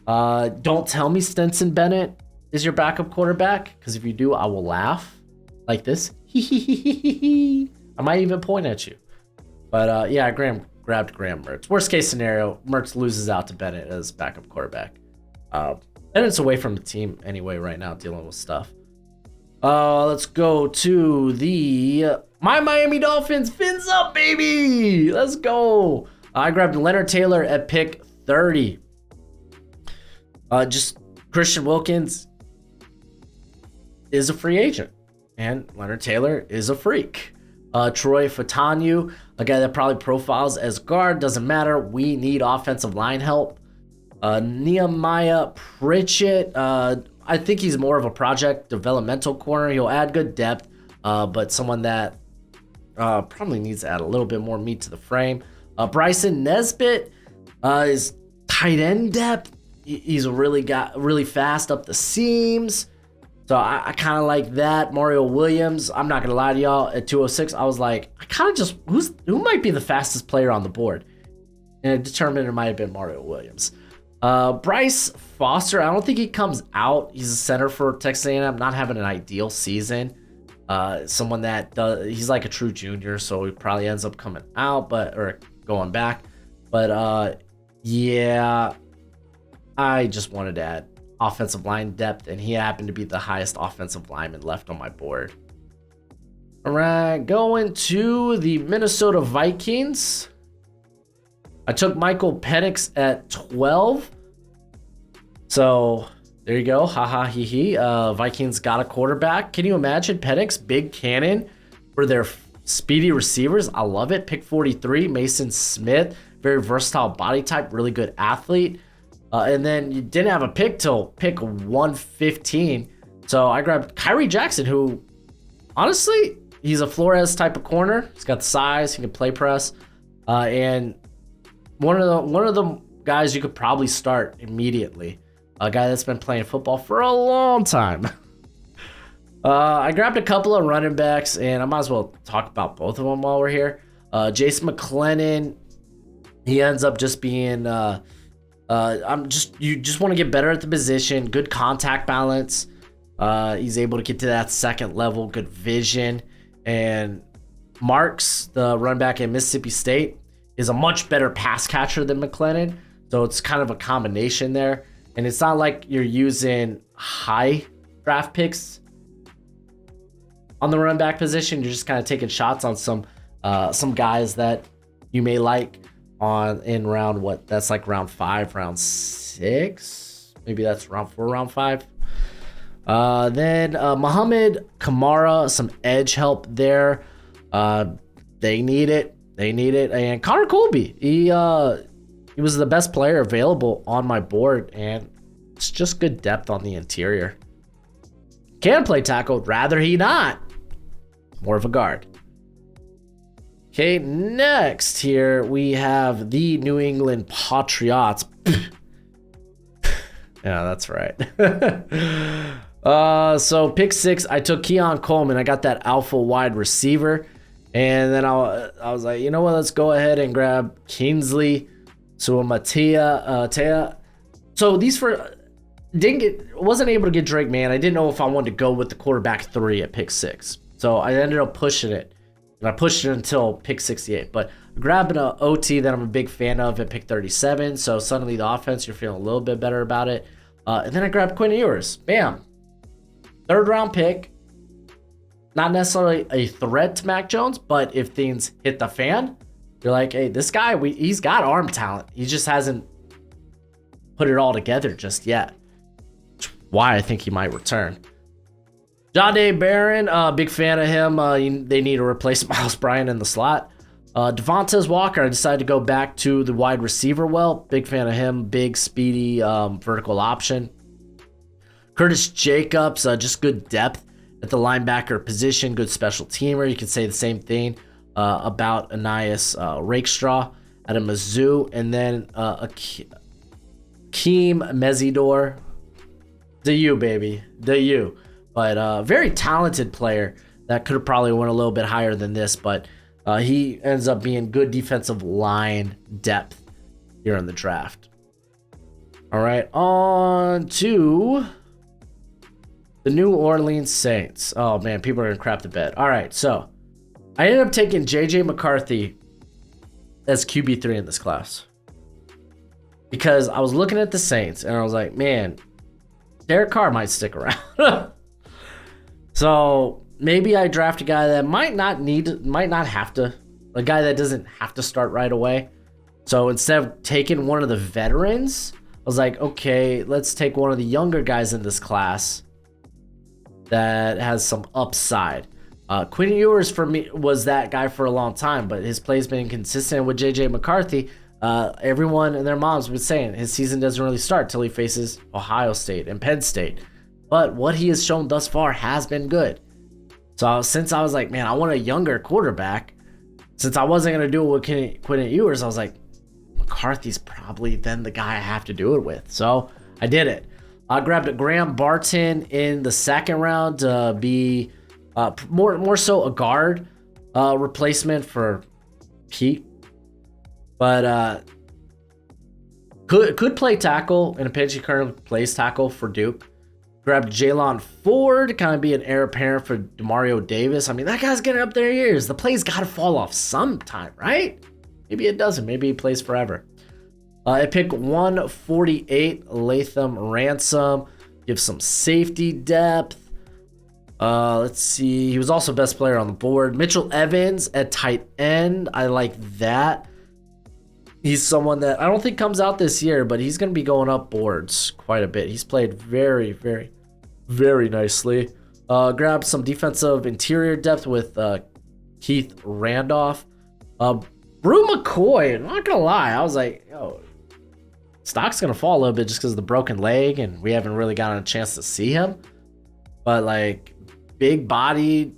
Don't tell me Stetson Bennett is your backup quarterback, because if you do, I will laugh like this. I might even point at you. But yeah, I grabbed Graham Mertz. Worst case scenario, Mertz loses out to Bennett as backup quarterback. Bennett's away from the team anyway right now, dealing with stuff. Let's go to my Miami Dolphins. Fins up, baby. Let's go. I grabbed Leonard Taylor at pick 30. Just Christian Wilkins is a free agent, and Leonard Taylor is a freak. Troy Fatanu, a guy that probably profiles as guard. Doesn't matter. We need offensive line help. Nehemiah Pritchett. I think he's more of a project developmental corner. He'll add good depth, but someone that probably needs to add a little bit more meat to the frame. Bryson Nesbitt is tight end depth. He's really fast up the seams. So I kind of like that. Mario Williams, I'm not going to lie to y'all, at 206, I was like, I kind of just, who might be the fastest player on the board? And I determined it might have been Mario Williams. Bryce Foster, I don't think he comes out. He's a center for Texas A&M, not having an ideal season. Someone that he's like a true junior, so he probably ends up coming out, or going back. But yeah, I just wanted to add offensive line depth, and he happened to be the highest offensive lineman left on my board. All right, going to the Minnesota Vikings. I took Michael Penix at 12. So there you go. Ha ha he he. Vikings got a quarterback. Can you imagine Penix, big cannon, for their speedy receivers. I love it. Pick 43, Mason Smith. Very versatile body type, really good athlete. And then you didn't have a pick till pick 115. So I grabbed Kyrie Jackson, who honestly, he's a Flores type of corner. He's got the size, he can play press. And one of the guys you could probably start immediately. A guy that's been playing football for a long time. I grabbed a couple of running backs, and I might as well talk about both of them while we're here. Jason McClennan, he ends up just being you just want to get better at the position, good contact balance. He's able to get to that second level, good vision. And Marks, the run back at Mississippi State, is a much better pass catcher than McClennan. So it's kind of a combination there. And it's not like you're using high draft picks on the run back position. You're just kind of taking shots on some guys that you may like in round that's like round 5, round 6. Maybe that's round 4, round 5. Then Muhammad Kamara, some edge help there. They need it. And Connor Colby, he was the best player available on my board, and it's just good depth on the interior. Can play tackle, rather he not. More of a guard. Okay, next here we have the New England Patriots. Yeah, that's right. So pick 6, I took Keon Coleman. I got that alpha wide receiver. And then I was like, you know what? Let's go ahead and grab Kingsley. So Matea. So these wasn't able to get Drake, man. I didn't know if I wanted to go with the quarterback 3 at pick 6. So I ended up pushing it. And I pushed it until pick 68. But grabbing an OT that I'm a big fan of at pick 37. So suddenly the offense, you're feeling a little bit better about it. And then I grabbed Quinn Ewers. Bam. 3rd round pick. Not necessarily a threat to Mac Jones, but if things hit the fan, you're like, hey, this guy, he's got arm talent. He just hasn't put it all together just yet. Why I think he might return. Jahdae Barron, big fan of him. They need to replace Miles Bryant in the slot. Devontae Walker, I decided to go back to the wide receiver big fan of him. Big, speedy, vertical option. Curtis Jacobs, just good depth at the linebacker position. Good special teamer. You could say the same thing about Ainias Rakestraw at a Mizzou. And then Akeem Mesidor. The U, baby. The U. But very talented player that could have probably went a little bit higher than this. But he ends up being good defensive line depth here in the draft. All right, on to the New Orleans Saints. Oh, man, people are going to crap the bed. All right, so I ended up taking J.J. McCarthy as QB3 in this class. Because I was looking at the Saints, and I was like, man, Derek Carr might stick around. So maybe I draft a guy that might not have to, a guy that doesn't have to start right away. So instead of taking one of the veterans, I was like, okay, let's take one of the younger guys in this class that has some upside. Quinn Ewers for me was that guy for a long time, but his play's been inconsistent with JJ McCarthy. Everyone and their moms was saying his season doesn't really start till he faces Ohio State and Penn State. But what he has shown thus far has been good. So since I was like, man, I want a younger quarterback, since I wasn't going to do it with Quinn Ewers, I was like, McCarthy's probably then the guy I have to do it with. So I did it. I grabbed a Graham Barton in the 2nd round to be more so a guard replacement for Pete. But could play tackle in a pinch. He currently plays tackle for Duke. Grabbed Jalen Ford, kind of be an heir apparent for Demario Davis. I mean, that guy's getting up there in years. The play's got to fall off sometime, right? Maybe it doesn't. Maybe he plays forever. I pick 148, Latham Ransom. Give some safety depth. Let's see. He was also best player on the board. Mitchell Evans at tight end. I like that. He's someone that I don't think comes out this year, but he's going to be going up boards quite a bit. He's played very, very, very nicely. Grab some defensive interior depth with Keith Randolph. Brew McCoy, I'm not gonna lie, I was like, yo, stock's gonna fall a little bit just because of the broken leg, and we haven't really gotten a chance to see him. But like, big body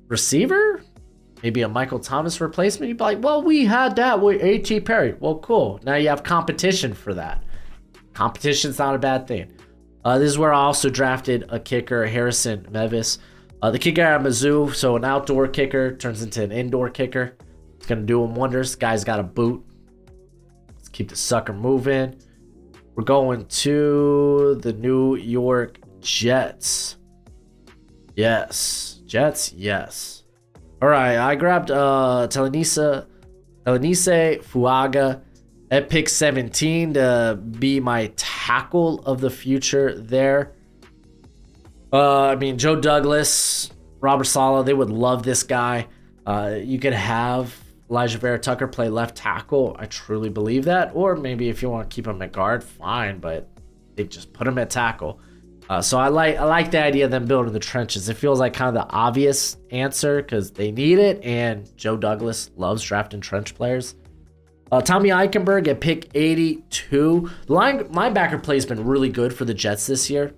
receiver, maybe a Michael Thomas replacement. You'd be like, well, we had that with A.T. Perry. Well, cool. Now you have competition for that. Competition's not a bad thing. This is where I also drafted a kicker, Harrison Mevis. The kicker at Mizzou, so an outdoor kicker turns into an indoor kicker. It's going to do him wonders. Guy's got a boot. Let's keep the sucker moving. We're going to the New York Jets. Yes. Jets, yes. All right, I grabbed Telenise Fuaga at pick 17 to be my tackle of the future there. I mean, Joe Douglas, Robert Saleh, they would love this guy. You could have Elijah Vera Tucker play left tackle. I truly believe that. Or maybe if you want to keep him at guard, fine, but they just put him at tackle. So I like the idea of them building the trenches. It feels like kind of the obvious answer because they need it, and Joe Douglas loves drafting trench players. Tommy Eichenberg at pick 82. The linebacker play has been really good for the Jets this year,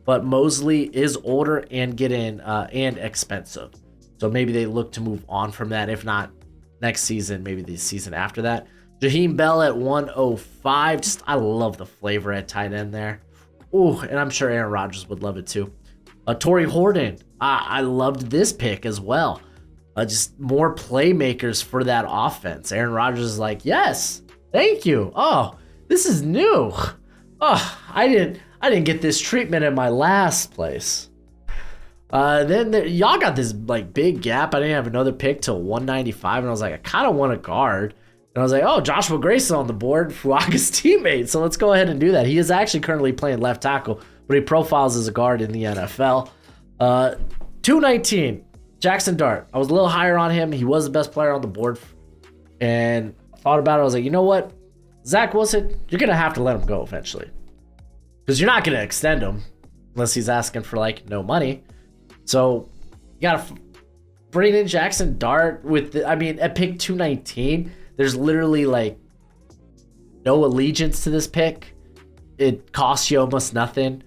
but Mosley is older and and expensive. So maybe they look to move on from that. If not next season, maybe the season after that. Jaheim Bell at 105. I love the flavor at tight end there. Ooh, and I'm sure Aaron Rodgers would love it too. Torrey Horton. I loved this pick as well. Just more playmakers for that offense. Aaron Rodgers is like, yes, thank you. Oh, this is new. Oh, I didn't get this treatment in my last place. Then y'all got this like big gap. I didn't have another pick till 195, and I was like, I kind of want a guard. And I was like, oh, Joshua Grayson on the board, Fuaga's teammate. So let's go ahead and do that. He is actually currently playing left tackle, but he profiles as a guard in the NFL. 219, Jackson Dart. I was a little higher on him. He was the best player on the board. And I thought about it. I was like, you know what? Zach Wilson, you're going to have to let him go eventually. Because you're not going to extend him unless he's asking for like no money. So you got to bring in Jackson Dart at pick 219. There's literally like no allegiance to this pick. It costs you almost nothing.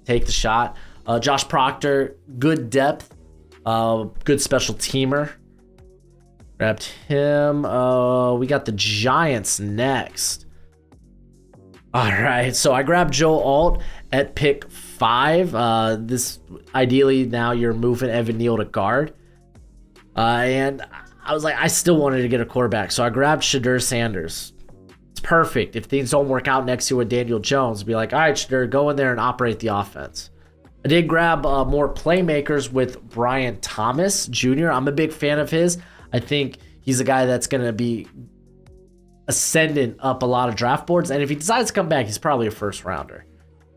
Take the shot. Josh Proctor, good depth, good special teamer. Grabbed him. We got the Giants next. All right, so I grabbed Joe Alt at pick 5. This ideally now you're moving Evan Neal to guard, and I was like, I still wanted to get a quarterback, so I grabbed Shadur Sanders. It's perfect. If things don't work out next year with Daniel Jones, be like, all right, Shadur, go in there and operate the offense. I did grab more playmakers with Brian Thomas Jr. I'm a big fan of his. I think he's a guy that's going to be ascendant up a lot of draft boards, and if he decides to come back, he's probably a first rounder.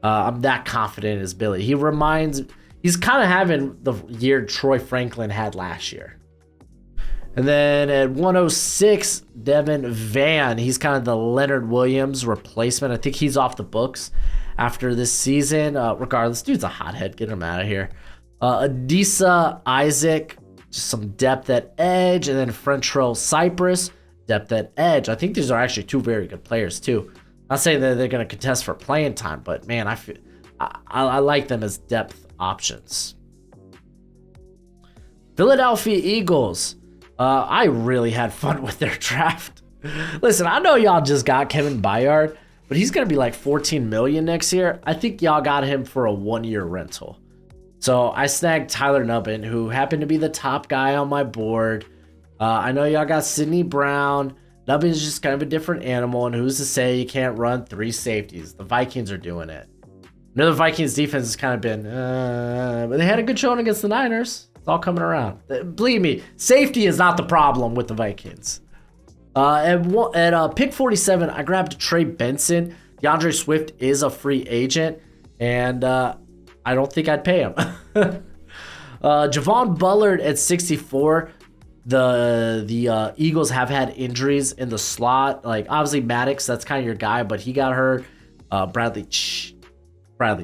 I'm that confident in his ability. He's kind of having the year Troy Franklin had last year. And then at 106, Devin Van. He's kind of the Leonard Williams replacement. I think he's off the books after this season. Regardless, dude's a hothead. Get him out of here. Adisa Isaac, just some depth at edge. And then Frentrell Cypress, depth at edge. I think these are actually two very good players too. Not saying that they're going to contest for playing time, but man, I like them as depth options. Philadelphia Eagles. I really had fun with their draft. Listen, I know y'all just got Kevin Byard, but he's going to be like $14 million next year. I think y'all got him for a 1-year rental. So I snagged Tyler Nubbin, who happened to be the top guy on my board. I know y'all got Sidney Brown. Nubbin's just kind of a different animal, and who's to say you can't run 3 safeties? The Vikings are doing it. I know the Vikings defense has kind of been, but they had a good showing against the Niners. It's all coming around. Believe me, safety is not the problem with the Vikings. At pick 47, I grabbed Trey Benson. DeAndre Swift is a free agent, and I don't think I'd pay him. Javon Bullard at 64. The Eagles have had injuries in the slot. Like, obviously, Maddox, that's kind of your guy, but he got hurt. Bradley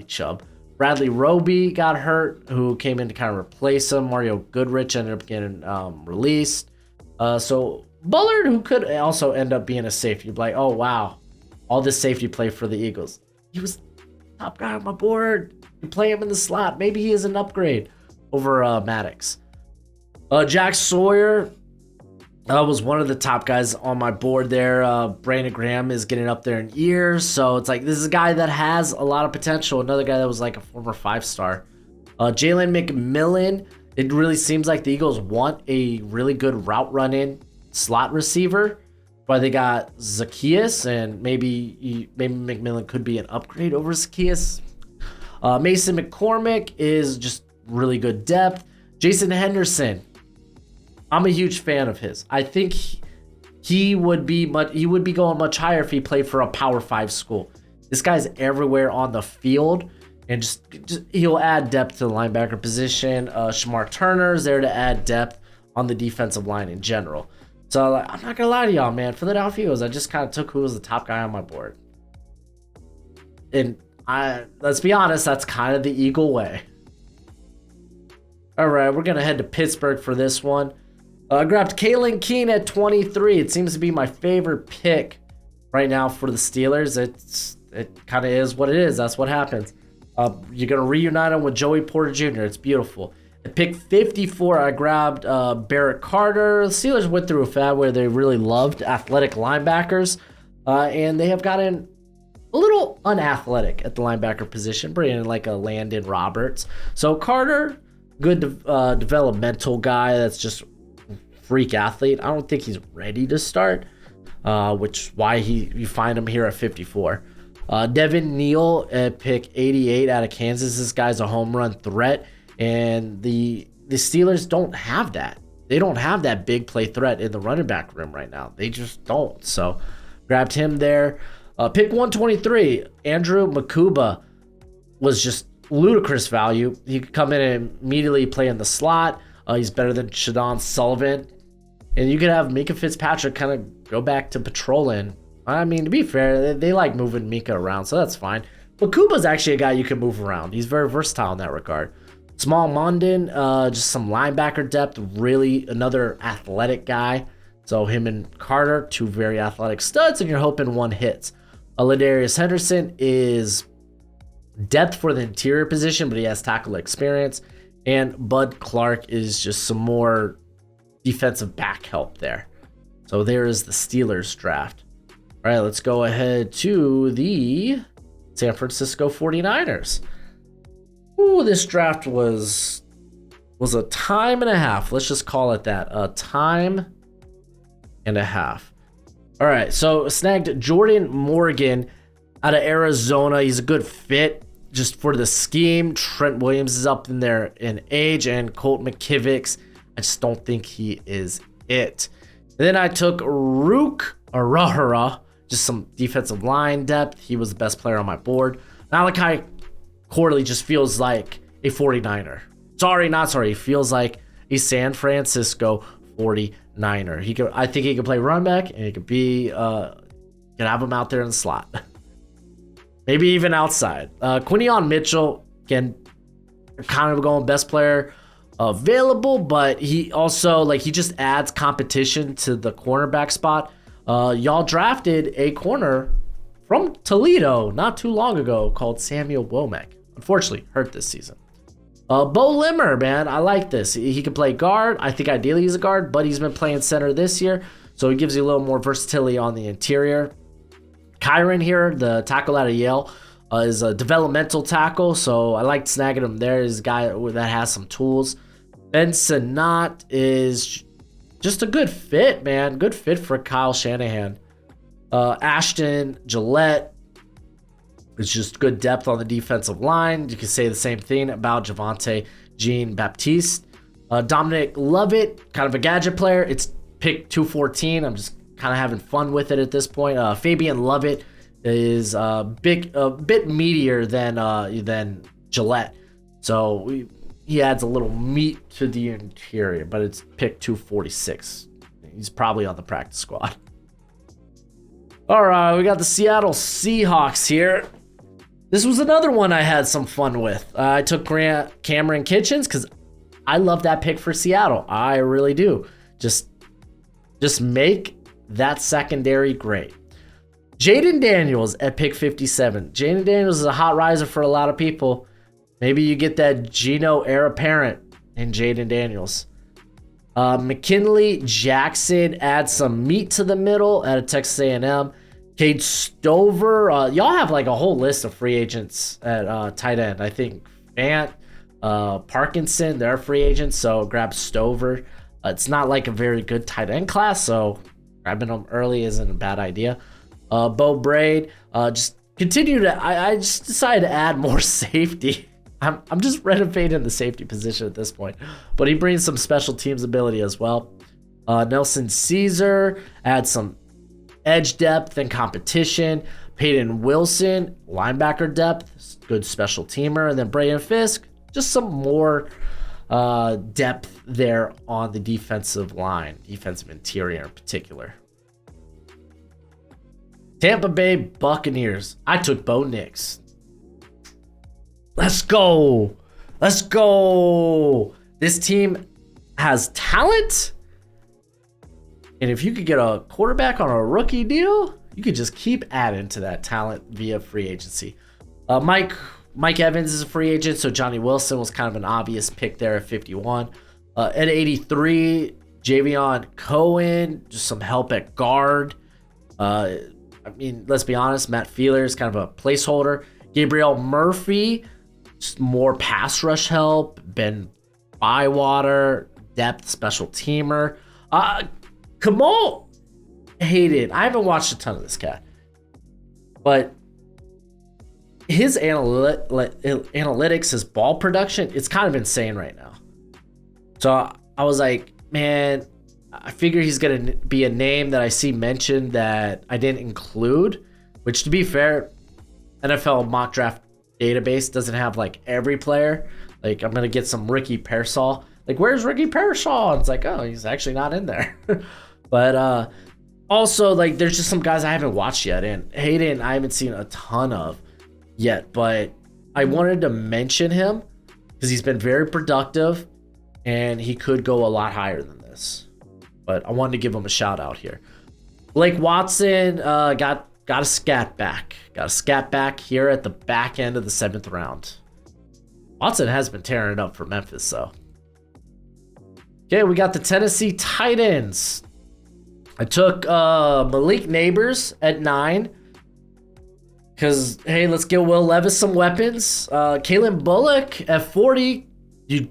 Chubb. Bradley Roby got hurt, who came in to kind of replace him. Mario Goodrich ended up getting released. So Bullard, who could also end up being a safety, like, oh wow, all this safety play for the Eagles. He was top guy on my board. You play him in the slot. Maybe he is an upgrade over Maddox. Jack Sawyer was one of the top guys on my board there. Brandon Graham is getting up there in years, so it's like this is a guy that has a lot of potential. Another guy that was like a former 5-star. Jalen McMillan. It really seems like the Eagles want a really good route running slot receiver. Why they got Zacchaeus, and maybe McMillan could be an upgrade over Zacchaeus. Mason McCormick is just really good depth. Jason Henderson, I'm a huge fan of his. I think he would be going much higher if he played for a Power 5 school. This guy's everywhere on the field, and just he'll add depth to the linebacker position. Shamar Turner is there to add depth on the defensive line in general. So I'm not gonna lie to y'all, man. Philadelphia Eagles, I just kind of took who was the top guy on my board, and let's be honest, that's kind of the Eagle way. All right, we're gonna head to Pittsburgh for this one. I grabbed Kalen Keene at 23. It seems to be my favorite pick right now for the Steelers. It kind of is what it is. That's what happens. You're gonna reunite him with Joey Porter Jr. It's beautiful. At pick 54, I grabbed Barrett Carter. The Steelers went through a fad where they really loved athletic linebackers, and they have gotten a little unathletic at the linebacker position, bringing in like a Landon Roberts. So Carter, good developmental guy that's just freak athlete. I don't think he's ready to start, which why you find him here at 54. Devin Neal at pick 88 out of Kansas. This guy's a home run threat, and the Steelers don't have that. They don't have that big play threat in the running back room right now. They just don't. So grabbed him there. Pick 123, Andrew Makuba was just ludicrous value. He could come in and immediately play in the slot. He's better than Shadon Sullivan. And you could have Mika Fitzpatrick kind of go back to patrolling. I mean, to be fair, they like moving Mika around, so that's fine. But Kuba's actually a guy you can move around. He's very versatile in that regard. Small Mondin, just some linebacker depth, really another athletic guy. So him and Carter, two very athletic studs, and you're hoping one hits. Ladarius Henderson is depth for the interior position, but he has tackle experience. And Bud Clark is just some more defensive back help there. So there is the Steelers draft. All right, let's go ahead to the San Francisco 49ers. Ooh, this draft was a time and a half. Let's just call it that. A time and a half. All right, so snagged Jordan Morgan out of Arizona. He's a good fit just for the scheme. Trent Williams is up in there in age, and Colt McKivitz, I just don't think he is it. And then I took Rook Arahara, just some defensive line depth. He was the best player on my board. Malachi Corley just feels like a 49er. He feels like a San Francisco 49er. I think he could play run back, and he could be can have him out there in the slot. Maybe even outside. Quinion Mitchell, again, kind of going best player available, but he also he just adds competition to the cornerback spot. Y'all drafted a corner from Toledo not too long ago called Samuel Womack. Unfortunately, hurt this season. Bo Limmer, man, I like this. He can play guard. I think ideally he's a guard, but he's been playing center this year, so he gives you a little more versatility on the interior. Kyron here, the tackle out of Yale, is a developmental tackle, so I liked snagging him there. He's a guy that has some tools. Ben Sinnott is just a good fit, man. Good fit for Kyle Shanahan. Ashton Gillette is just good depth on the defensive line. You can say the same thing about Javonte Jean-Baptiste. Dominic Lovett, kind of a gadget player. It's pick 214. I'm just kind of having fun with it at this point. Fabian Lovett is a bit meatier than Gillette. So he adds a little meat to the interior, but it's pick 246. He's probably on the practice squad. All right, we got the Seattle Seahawks here. This was another one I had some fun with. I took Cameron Kitchens because I love that pick for Seattle. I really do. Just make that secondary great. Jaden Daniels at pick 57. Jaden Daniels is a hot riser for a lot of people. Maybe you get that Geno heir apparent in Jaden Daniels. McKinley Jackson adds some meat to the middle at a Texas A&M. Cade Stover. Y'all have like a whole list of free agents at tight end. I think Fant, Parkinson, they're free agents, so grab Stover. It's not like a very good tight end class, so grabbing them early isn't a bad idea. Bo Braid, just continue to. I just decided to add more safety. I'm just renovating the safety position at this point, but he brings some special teams ability as well. Nelson Caesar adds some edge depth and competition. Peyton Wilson, linebacker depth, good special teamer. And then Braden Fisk, just some more depth there on the defensive line, defensive interior in particular. Tampa Bay Buccaneers. I took Bo Nix. Let's go. Let's go. This team has talent. And if you could get a quarterback on a rookie deal, you could just keep adding to that talent via free agency. Mike Evans is a free agent, so Johnny Wilson was kind of an obvious pick there at 51. At 83, Javion Cohen, just some help at guard. I mean, let's be honest, Matt Feeler is kind of a placeholder. Gabriel Murphy, just more pass rush help. Ben Bywater, depth special teamer. Kamal Hayden, I haven't watched a ton of this cat, but his analytics, his ball production, it's kind of insane right now. So I was like, man, I figure he's going to be a name that I see mentioned that I didn't include, which to be fair, NFL mock draft database doesn't have like every player. Like I'm going to get some Ricky Pearsall. Like, where's Ricky Pearsall? And it's like, oh, he's actually not in there. But also, like, there's just some guys I haven't watched yet. And Hayden, I haven't seen a ton of yet. But I wanted to mention him because he's been very productive. And he could go a lot higher than this. But I wanted to give him a shout out here. Blake Watson got a scat back. Got a scat back here at the back end of the 7th round. Watson has been tearing it up for Memphis, though. Okay, we got the Tennessee Titans. I took Malik Neighbors at 9. Because, hey, let's get Will Levis some weapons. Kalen Bullock at 40. You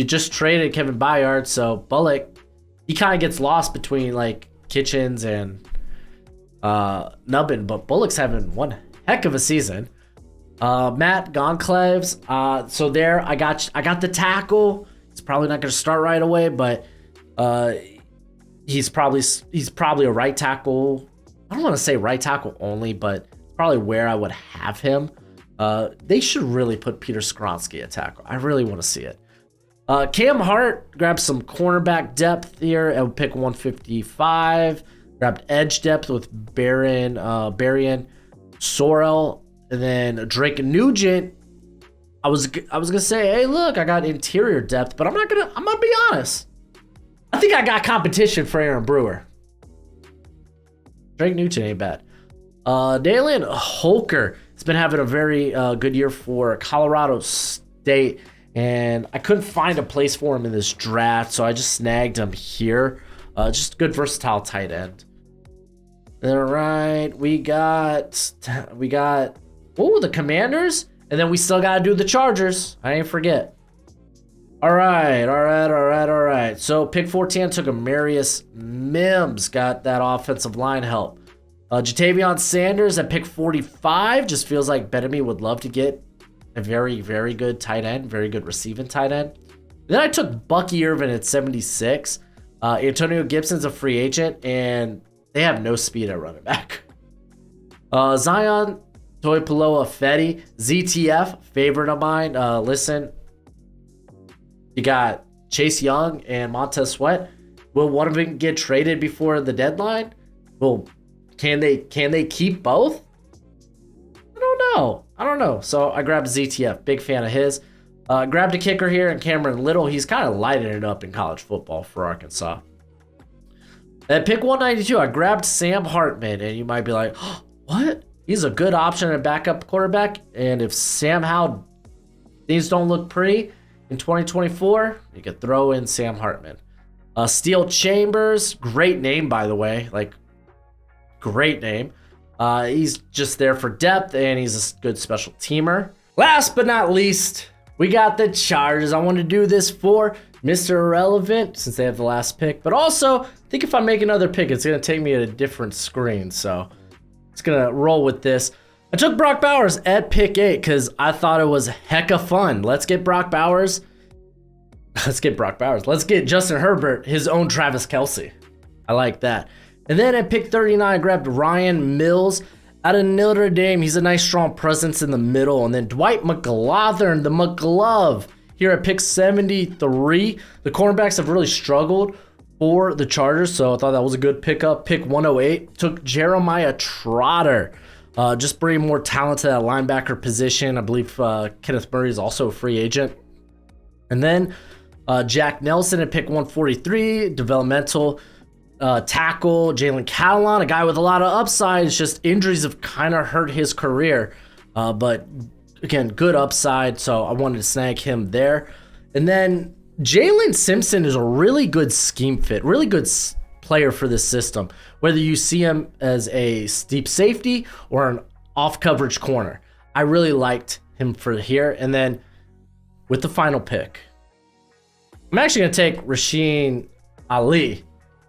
just traded Kevin Byard, so Bullock, he kind of gets lost between, like, Kitchens and Nubbin. But Bullock's having one heck of a season. Matt Goncalves. So there, I got the tackle. It's probably not going to start right away, but he's probably a right tackle. I don't want to say right tackle only, but probably where I would have him. They should really put Peter Skronsky at tackle. I really want to see it. Cam Hart grabbed some cornerback depth here at pick 155. Grabbed edge depth with Berrien Sorrell, and then Drake Nugent. I was gonna say, hey, look, I got interior depth, but I'm gonna be honest. I think I got competition for Aaron Brewer. Drake Nugent ain't bad. Dalen Holker has been having a very good year for Colorado State, and I couldn't find a place for him in this draft, so I just snagged him here. Just a good versatile tight end. All right, we got the Commanders, and then we still got to do the Chargers. I ain't forget. All right. So pick 14 took a Marius Mims, got that offensive line help. Jatavion Sanders at pick 45, just feels like Benamy would love to get a very, very good tight end, very good receiving tight end. Then I took Bucky Irvin at 76. Antonio Gibson's a free agent, and they have no speed at running back. Zion Toipaloa Fetty, ZTF, favorite of mine. Listen, you got Chase Young and Montez Sweat. Will one of them get traded before the deadline? Well, can they keep both? I don't know. I don't know. So I grabbed ZTF. Big fan of his. Grabbed a kicker here and Cameron Little. He's kind of lighting it up in college football for Arkansas. At pick 192, I grabbed Sam Hartman. And you might be like, oh, what? He's a good option at backup quarterback. And if somehow things don't look pretty in 2024, you could throw in Sam Hartman. Steel Chambers. Great name, by the way. Like, great name. He's just there for depth, and he's a good special teamer. Last but not least, we got the Chargers. I want to do this for Mr. Irrelevant since they have the last pick. But also, I think if I make another pick, it's going to take me to a different screen. So it's going to roll with this. I took Brock Bowers at pick 8 because I thought it was hecka fun. Let's get Brock Bowers. Let's get Brock Bowers. Let's get Justin Herbert, his own Travis Kelce. I like that. And then at pick 39, I grabbed Ryan Mills out of Notre Dame. He's a nice, strong presence in the middle. And then Dwight McGlothern, the McGlove, here at pick 73. The cornerbacks have really struggled for the Chargers, so I thought that was a good pickup. Pick 108, took Jeremiah Trotter. Just bringing more talent to that linebacker position. I believe Kenneth Murray is also a free agent. And then Jack Nelson at pick 143, developmental tackle. Jalen Catalon, a guy with a lot of upside. It's just injuries have kind of hurt his career. But again, good upside, so I wanted to snag him there. And then Jalen Simpson is a really good scheme fit, really good player for this system, whether you see him as a deep safety or an off coverage corner. I really liked him for here. And then with the final pick, I'm actually going to take Rasheen Ali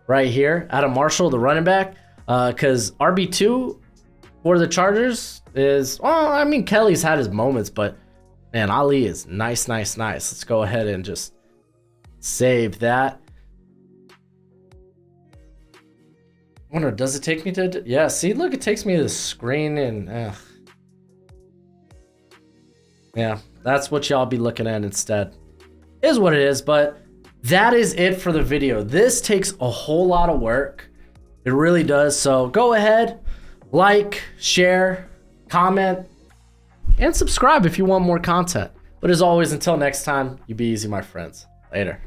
right here out of Marshall, the running back, because RB2 for the Chargers is, well, I mean, Kelly's had his moments, but man, Ali is nice. Let's go ahead and just save that. I wonder, does it take me to, yeah, see, look, it takes me to the screen and, yeah, that's what y'all be looking at instead. Is what it is, but that is it for the video. This takes a whole lot of work. It really does. So go ahead, like, share, comment, and subscribe if you want more content. But as always, until next time, you be easy, my friends. Later.